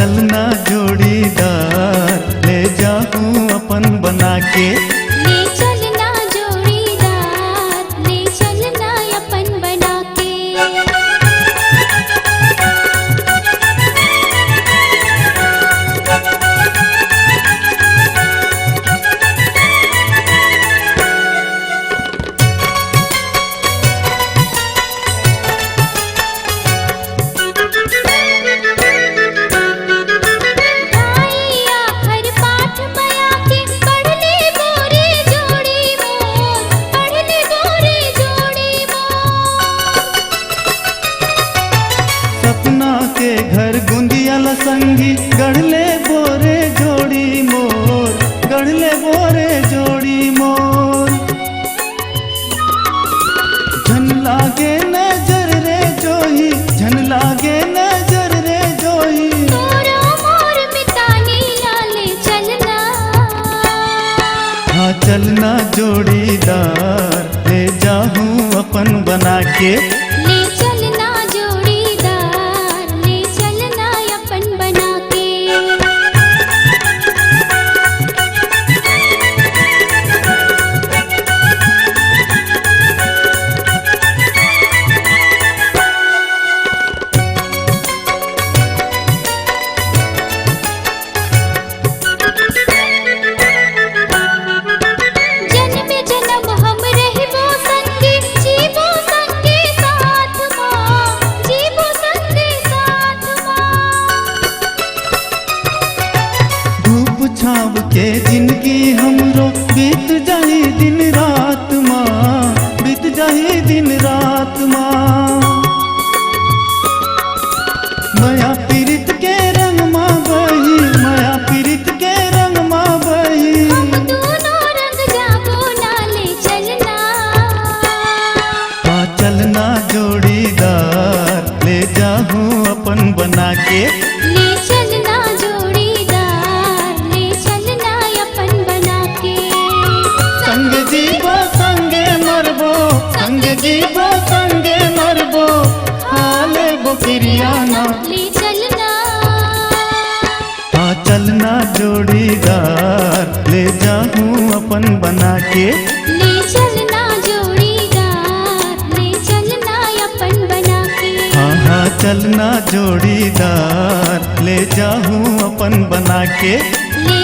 चलना जोड़ीदार ले जाऊं अपन बना के। ले चलना जोड़ीदार ले चलना अपन बना के। के घर गुंदियाला संगी गढ़ले बोरे जोड़ी मोर, गढ़ले बोरे जोड़ी मोर। झन लागे नजर रे जोही, झन लागे नजर रे जोही। तोरा मोर मितानी लाले चलना। हाँ चलना जोड़ीदार ले जाऊं अपन बना के। ले चलना जोड़ीदार ले चलना अपन बना के। जन्म जन्म हम रहबो संगे, जीवो संगे साथ माँ, जीवो संगे साथ माँ। धूप छाव के जिंदगी हमरो बीत जाही दिन रात माँ, बीत जाही दिन रात माँ। माया पीरित के रंग माँ बही, माया पीरित के रंग माँ बही। हम दोनों रंग जाबो नाले चलना। हाँ चलना जोड़ीदार ले जाऊं अपन बना के। ले चलना जोड़ीदार ले चलना अपन बना के। संग जीवो संगे मरबो, संग जीवो संगे मरबो, हाले बो किरियाना। ले चलना। हाँ चलना जोड़ीदार ले जाऊं अपन बना के। ले चलना जोड़ीदार ले चलना अपन बना के। हाँ चलना जोड़ीदार ले जाऊं अपन बना के। ले